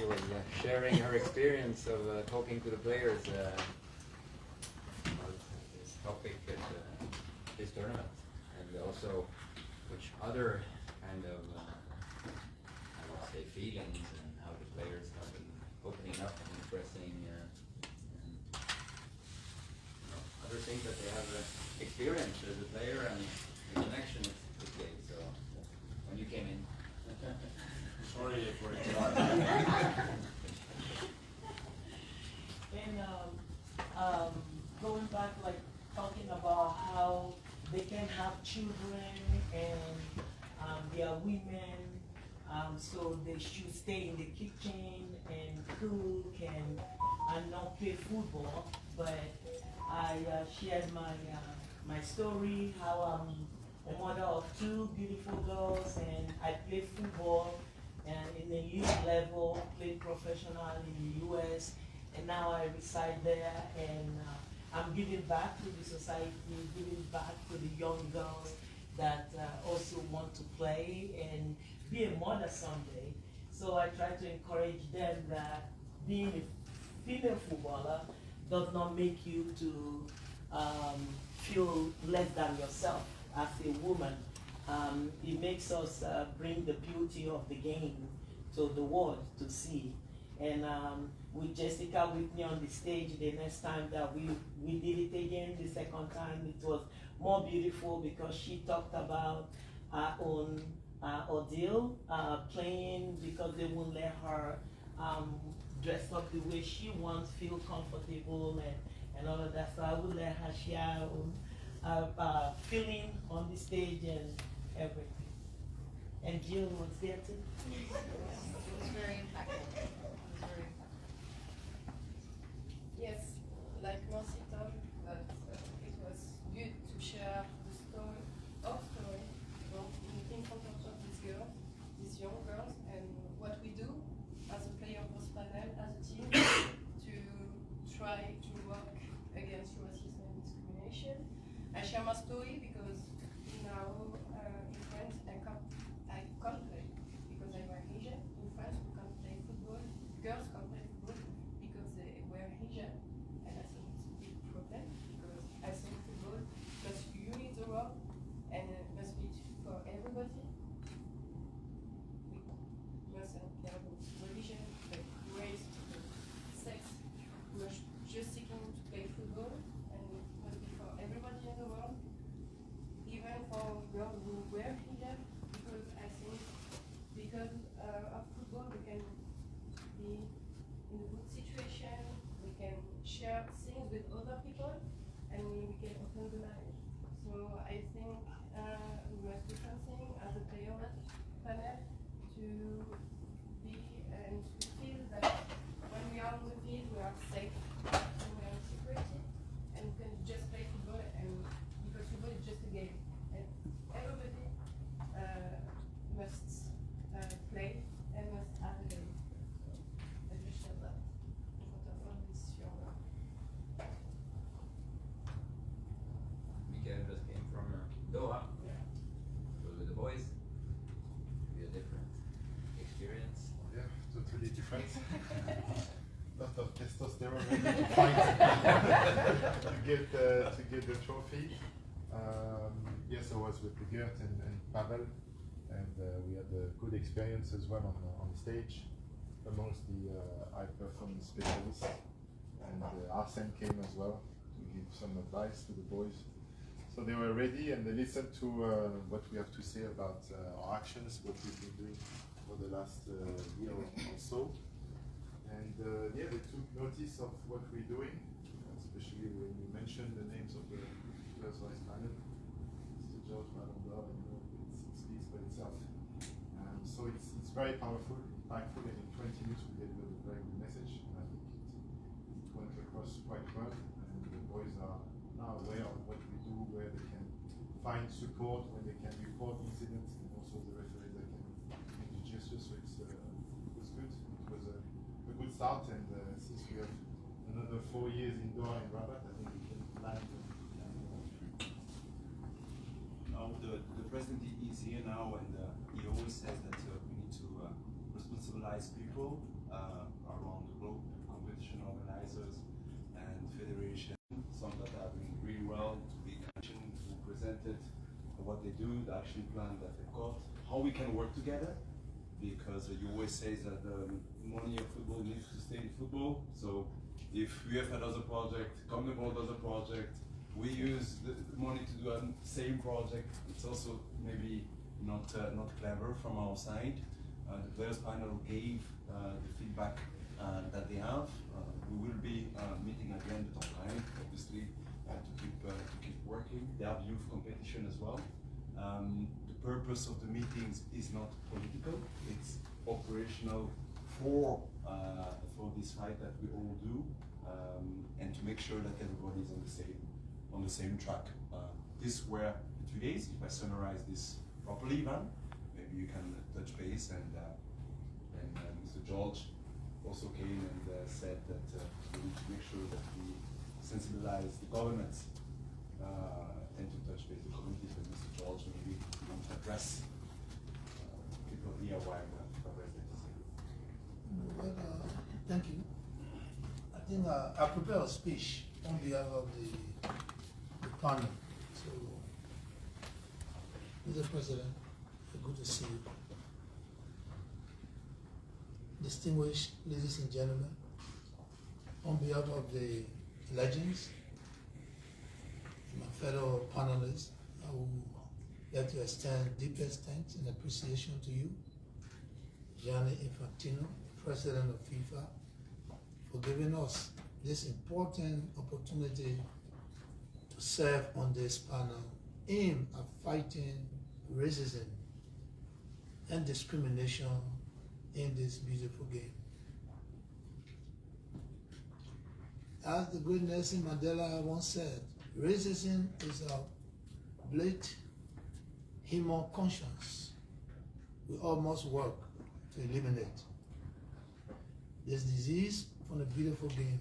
she was sharing her experience of talking to the players about this topic at this tournament, and also which other kind of I would say feelings and how the players have been opening up and expressing other things that they have experienced as a player and the connection with the game. So when you came in. Sorry for interrupting. And going back, like talking about how they can have children and they are women, so they should stay in the kitchen and cook and not play football. But I shared my story, how I'm a mother of two beautiful girls, and I played football and in the youth level, played professional in the US, and now I reside there, and I'm giving back to the society, giving back to the young girls that also want to play and be a mother someday. So I try to encourage them that being a female footballer does not make you to feel less than yourself as a woman. It makes us bring the beauty of the game to the world to see. And with Jessica with me on the stage, the next time that we did it again, the second time, it was more beautiful because she talked about her own ordeal, playing because they won't let her dress up the way she wants, feel comfortable and all of that. So I will let her share her own feeling on the stage and everything. And Jill was there too. It was very impactful. Yes, like Mercy told, that it was good to share the story, our story, in front of these girls, these young girls, and what we do as a player of panel, as a team, to try to work against racism and discrimination. I share my story because now in France I can't play because I wear Asian. In France we can't play football. Girls can't play football because they wear Asian, and I think it's a big problem because I think football must unite the world and must be for everybody. We mustn't care about religion, like race, sex. We are just seeking to play football, and it must be for everybody in the world, even for girls who wear hijab, because I think because of football we can be in a good situation, we can share things with other people, and we can open the mind. So I think we must do something as a player panel to be and to feel that when we are on the field we are safe and we are in security, and we can just play football, and because football is just a game, and everybody must play and must have a game. I just share that in front of all these young girls. Mikael just came from Doha. Was with the boys. Be a different experience. Yeah, totally different. Lot of testosterone ready to fight to get the trophy. Yes, I was with Gert and Pavel, and we had a good experience as well on the stage amongst the high performance specialists. And Arsene came as well to give some advice to the boys. So they were ready and they listened to what we have to say about our actions, what we've been doing for the last year or so. And yeah, they took notice of what we're doing, especially when we mentioned the names of the first vice panel, Mr. George Malondor, it speaks for itself. So it's very powerful, impactful, and in 20 minutes we delivered a very good message. And I think it went across quite well, and the boys are now aware of what we do, where they can find support, when they can report incidents, and also the referees that can make the gestures. So it was good. It was a good start, and since we have another 4 years in Doha and Rabat, I think we can plan to. Now the president is here now, and he always says that we need to responsibilize people around the globe, competition organizers and federation, some that are doing really well, to be action, who presented what they do, the action plan that they've got, how we can work together, because you always say that the money of football needs to stay in football. So if UEFA does a project, CONMEBOL does a project, we use the money to do a same project, it's also maybe not clever from our side. The players panel gave the feedback that they have. We will be meeting again with online, obviously, to keep working. They have youth competition as well. The purpose of the meetings is not political; it's operational for this fight that we all do, and to make sure that everybody is on the same track. These were the 2 days. If I summarize this properly, Ivan, maybe you can touch base. And Mr. George also came and said that we need to make sure that we sensibilize the governments and to touch base the communities. And Mr. George, maybe you want to address people here why FIFA President is here. Well, thank you. I think I prepared a speech on behalf of the panel. So, Mr. President, good to see you. Distinguished ladies and gentlemen, on behalf of the legends, my fellow panelists, I would like to extend deepest thanks and appreciation to you, Gianni Infantino, President of FIFA, for giving us this important opportunity to serve on this panel aimed at fighting racism and discrimination in this beautiful game. As the great Nelson Mandela once said, racism is a blight human conscience we all must work to eliminate. This disease from the beautiful game,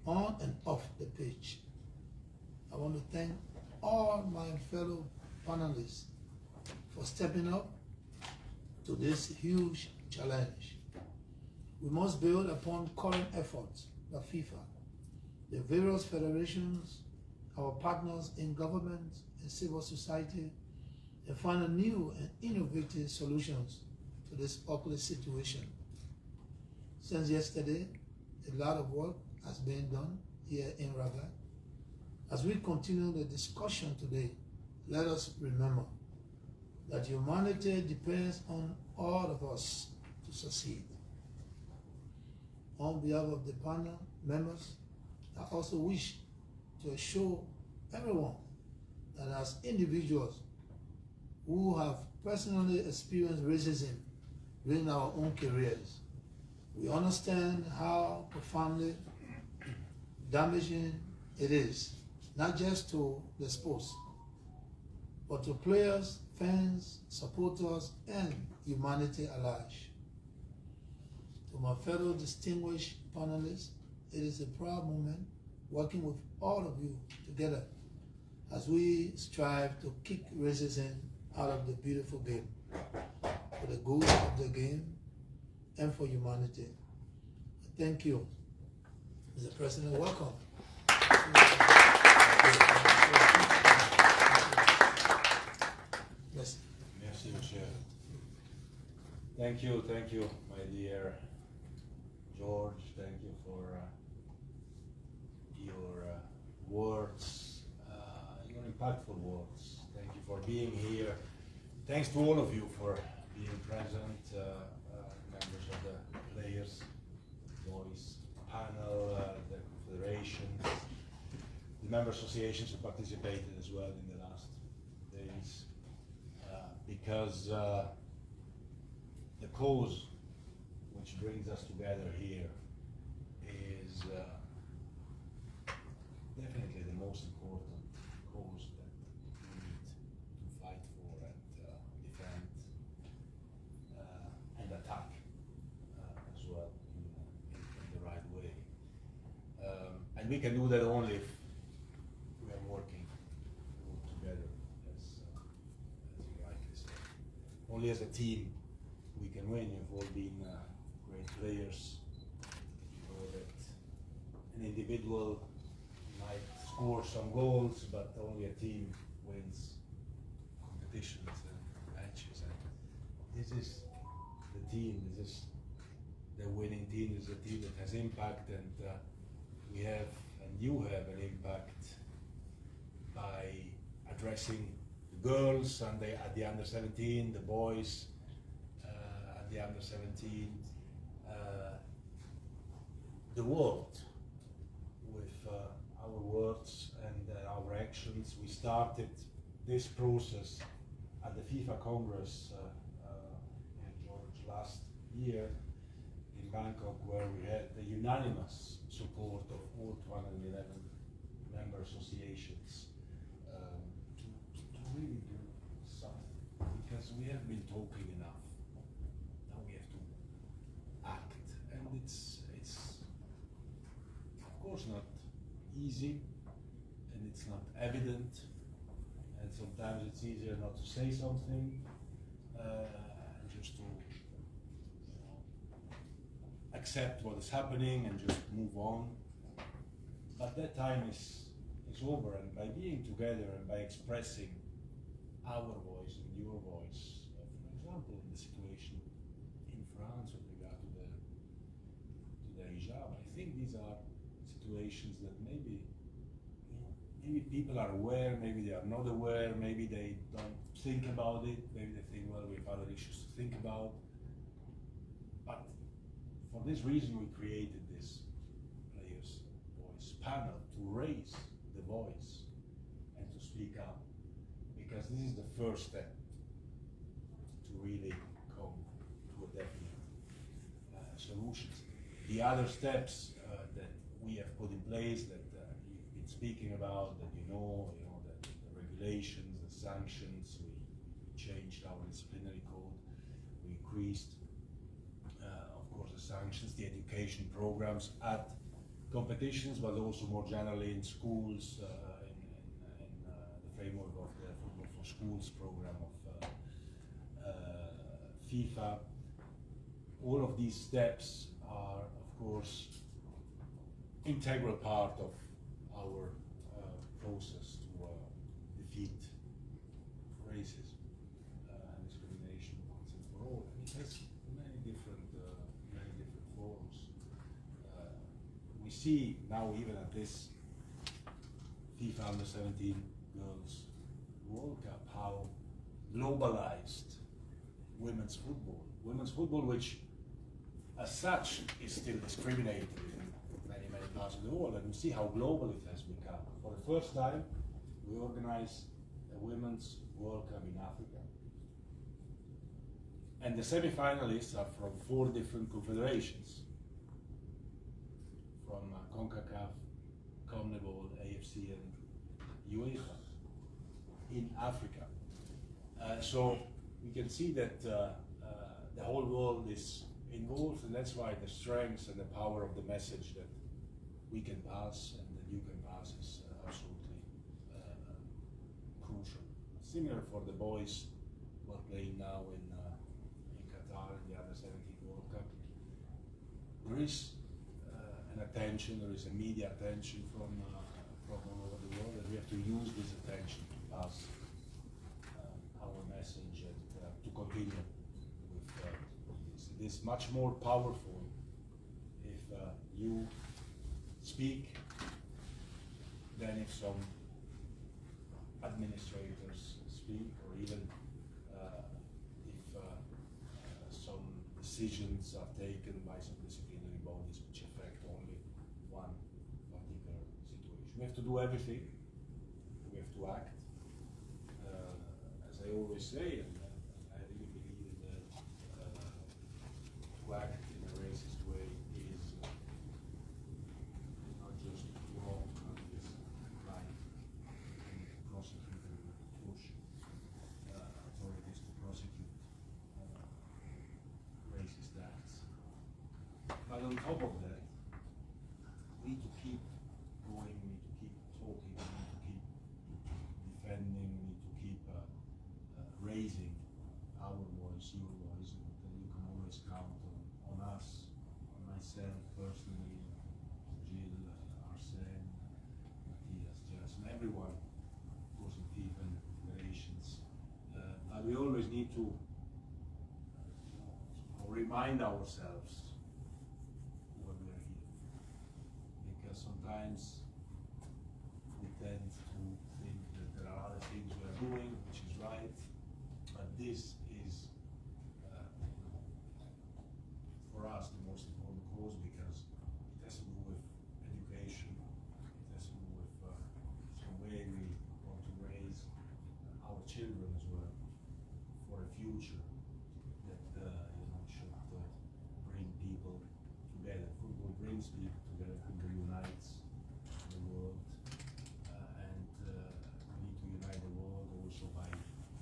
on and off the pitch. I want to thank all my fellow panelists for stepping up to this huge challenge. We must build upon current efforts by FIFA, the various federations, our partners in government and civil society, and find new and innovative solutions to this ugly situation. Since yesterday, a lot of work has been done here in Rabat. As we continue the discussion today, let us remember that humanity depends on all of us to succeed. On behalf of the panel members, I also wish to assure everyone that as individuals who have personally experienced racism during our own careers, we understand how profoundly damaging it is, not just to the sports, but to players, fans, supporters, and humanity at large. To my fellow distinguished panelists, it is a proud moment working with all of you together as we strive to kick racism out of the beautiful game, for the good of the game and for humanity. Thank you. Mr. President, welcome. Yes. Merci, Monsieur. Thank you, my dear George. Thank you for your words, your impactful words. Thank you for being here. Thanks to all of you for being present, members of the players, voice panel, the confederations, the member associations who participated as well in the last days, because the cause which brings us together here is definitely the most important cause that we need to fight for and defend and attack as well in the right way. And we can do that only if we are working together, as you rightly said. Only as a team we can win. You've all been great players. You know that an individual might score some goals, but only a team wins competitions and matches. And this is the team. This is the winning team. This is a team that has impact, and we have, and you have, an impact by addressing the girls and at the under 17, the boys at the under 17, the world with our words and our actions. We started this process at the FIFA Congress in George last year in Bangkok, where we had the unanimous support of all 211 member associations to really do something, because we have been talking enough. Now we have to act, and it's of course not easy, and it's not evident, and sometimes it's easier not to say something and just to accept what is happening and just move on. But that time is over, and by being together and by expressing our voice and your voice, for example, in the situation in France with regard to the hijab, I think these are situations that maybe people are aware, maybe they are not aware, maybe they don't think about it, maybe they think, well, we have other issues to think about. But for this reason, we created this Players' Voice panel to raise the voice and to speak up, because this is the first step to really come to a definite solutions. The other steps that we have put in place, that you've been speaking about, that you know that the regulations, the sanctions, we changed our disciplinary code, we increased of course the sanctions, the education programs at competitions, but also more generally in schools, in the framework of the Football for Schools program of FIFA. All of these steps are, of course, integral part of our process to defeat racism and discrimination once and for all. And it has many different forms. We see now, even at this FIFA Under 17 Girls World Cup, how globalized women's football, which as such is still discriminated in many parts of the world, and we see how global it has become. For the first time, we organize a Women's World Cup in Africa. And the semi-finalists are from 4 different confederations, from CONCACAF, CONMEBOL, AFC, and UEFA in Africa. So we can see that the whole world is involved, and that's why the strength and the power of the message that we can pass and that you can pass is absolutely crucial. Similar for the boys who are playing now in Qatar in the Under 17 World Cup. There is an attention, there is a media attention from all over the world, and we have to use this attention to pass our message and to continue with this. It is much more powerful if you speak than if some administrators speak, or even if some decisions are taken by some disciplinary bodies which affect only one particular situation. We have to do everything. We have to act. As I always say, and I really believe that to act in a racist way is not just wrong, but it's right, and prosecute and push authorities to prosecute racist acts. But on top of that, we need to keep going, we need to keep talking, we need to keep defending, we need to keep raising we always need to remind ourselves why we are here. Because sometimes we tend to think that there are other things we are doing, which is right, but this is for us the most important cause, because it has to do with education, it has to do with some way we want to raise our children as well for a future that should bring people together. Football brings people together, football unites the world, and we need to unite the world also by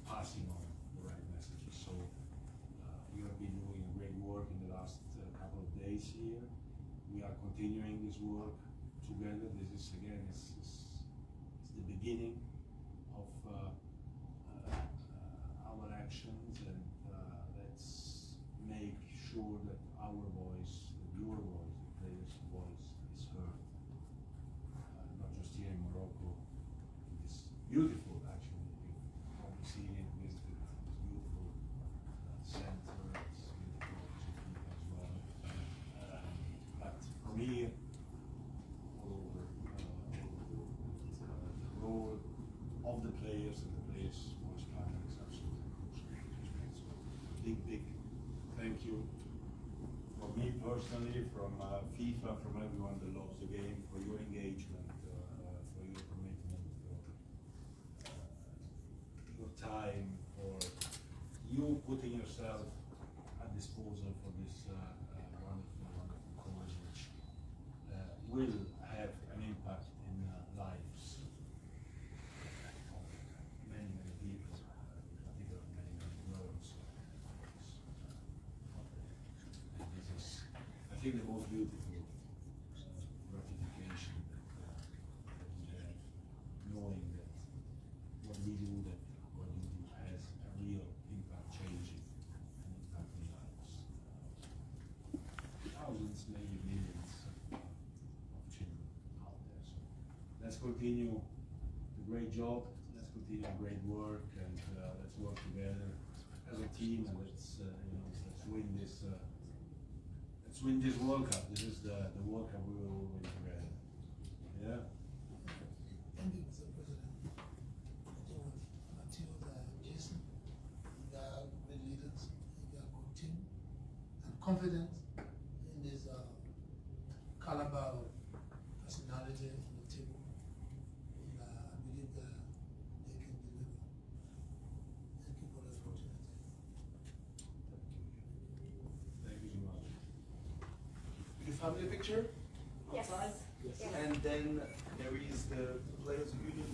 passing on the right messages. So you have been doing great work in the last couple of days here. We are continuing this work together. This is again, it's the beginning of our actions, and let's make sure that our voice, your voice, the players' voice is heard. Not just here in Morocco, in this beautiful, actually, you've probably seen it, visited this beautiful center, it's beautiful as well. But from here, all over the role of the players and the players' voice planning is absolutely crucial. So, big thank you from me personally, from FIFA, from everyone that loves the game, for your engagement, for your commitment, for your time, for you putting yourself at disposal for this wonderful cause, which will have an impact in lives of many people, particularly many girls. And this is, I think, the most beautiful gratification that we have, knowing that what we do, has a real impact, changing and impacting lives. Thousands, maybe millions of children out there. So let's continue the great job, let's continue great work, and let's work together as a team, and let's win this. Let's win this World Cup. This is the World Cup we will all win together. Yeah. Thank you, Mr. President. I think with Matthieu and Jason, they are great leaders, they are a good team, and confident in this caliber of personality on the table. And I believe that they can deliver. Thank you for the opportunity. Thank you so much. The family picture? Yes. Outside? Yes. And then there is the players union.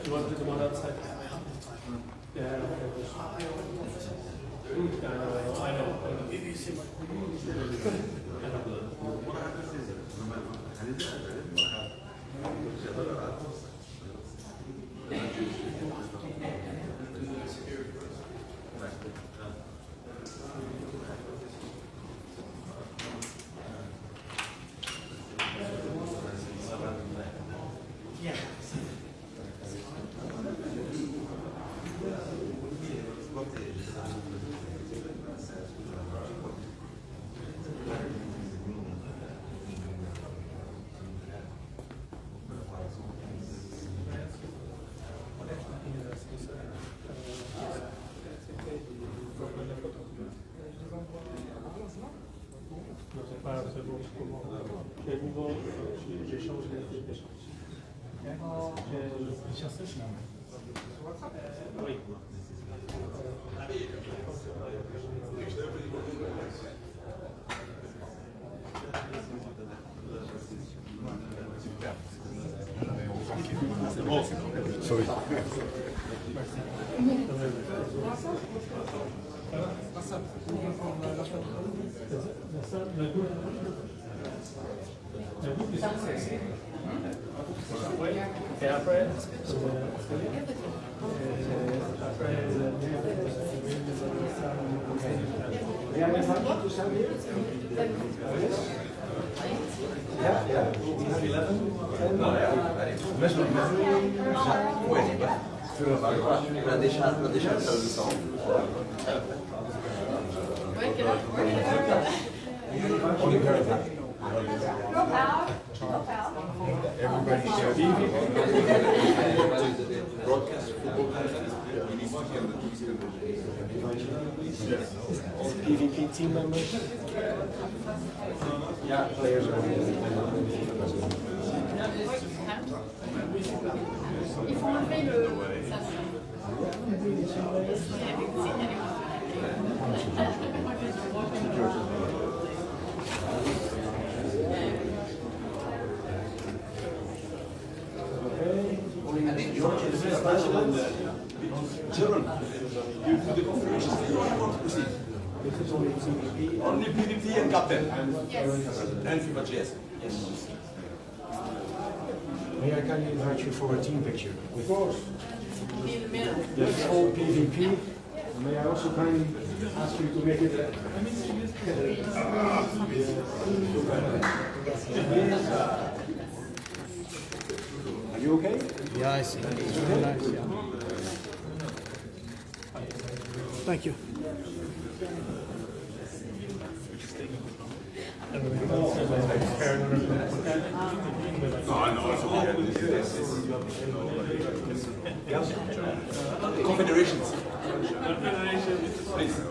You want to do the one outside? Yeah. I know. J'échange les échanges. Oui. C'est bon. Sorry. Et après, L'ha deixat tradução. Ouais, quelle heure? Everybody should Broadcast football content. all PvP team members. Yeah, players are. Il faut enlever le... ça. I think George is special in the children. You do the configuration. Only PvP and captain. And FIFA GS. May I kindly invite you for a team picture? Of course. In the middle. That's all PvP. May I also kindly ask you to make it Are you okay? Yeah, I see. Very nice, yeah. Thank you. Confederations. Please.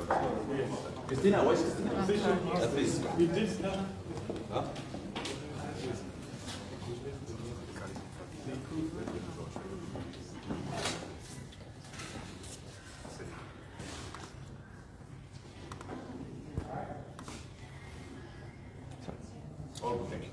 Christina, where's Christina? Please. Huh? Oh, thank you.